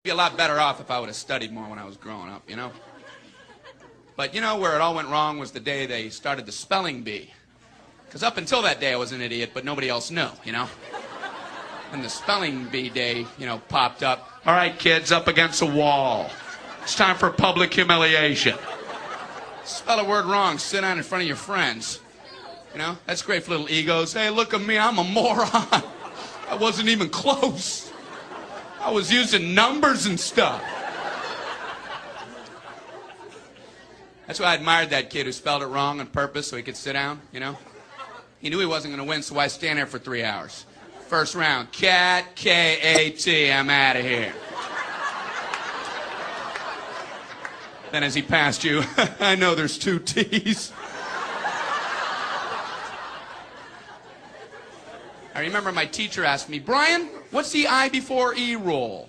Be a lot better off if I would have studied more when I was growing up, you know? But you know where it all went wrong was the day they started the spelling bee. Because up until that day I was an idiot, but nobody else knew, you know? And the spelling bee day, you know, popped up. All right, kids, up against a wall. It's time for public humiliation. Spell a word wrong, sit down in front of your friends. You know, that's great for little egos. Hey, look at me, I'm a moron. I wasn't even close. I was using numbers and stuff. That's why I admired that kid who spelled it wrong on purpose so he could sit down, you know? He knew he wasn't going to win, so why stand there for 3 hours? First round, cat, K-A-T, I'm out of here. Then as he passed you, I know there's 2 T's. I remember my teacher asked me, Brian, what's the I before E rule?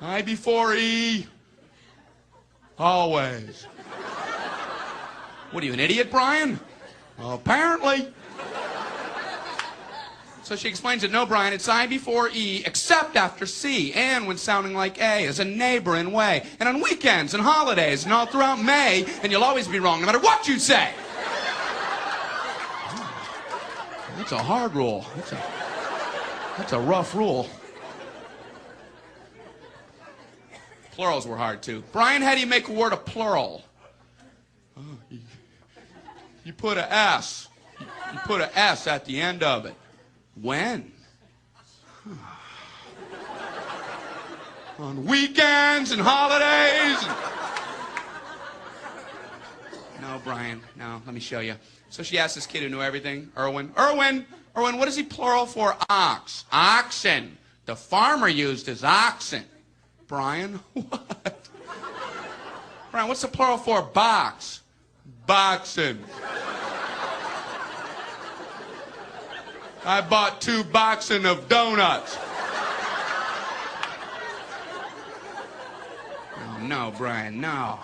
I before E, always. What are you, an idiot, Brian? Apparently. So she explains it, no, Brian, it's I before E, except after C, and when sounding like A, as a neighboring way, and on weekends and holidays, and all throughout May, and you'll always be wrong, no matter what you say. That's a hard rule. That's a rough rule. Plurals were hard, too. Brian, how do you make a word a plural? You put a S. You put a S at the end of it. When? On weekends and holidays. No, Brian, no, let me show you. So she asked this kid who knew everything, Erwin, what is he plural for ox? Oxen. The farmer used his oxen. Brian, what? Brian, what's the plural for box? Boxen. I bought 2 boxen of donuts. Oh, no, Brian, no.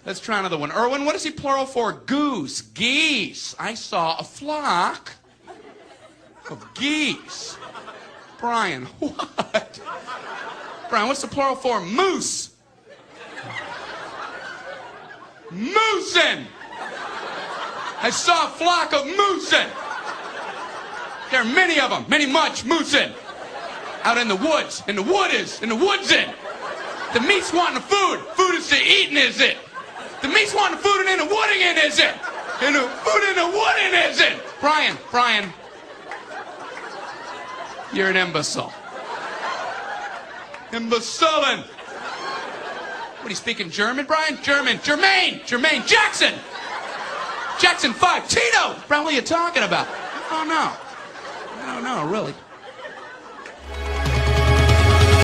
Let's try another one. Erwin, what is he plural for? Goose. Geese. I saw a flock of geese. Brian, what? Brian, what's the plural for? Moose. Moosin. I saw a flock of moosin. There are many of them, much moosin. Out in the woods, in the woodsin. The meat's wanting the food. Food is to eating, is it? The meat's wanting the food and in the wooding in, is it? And the food in the wooding, is it? Brian, you're an imbecile. Imbecilin'. What, are you speaking German, Brian? Jermaine, Jackson 5, Tito. Brian, what are you talking about? I don't know, really.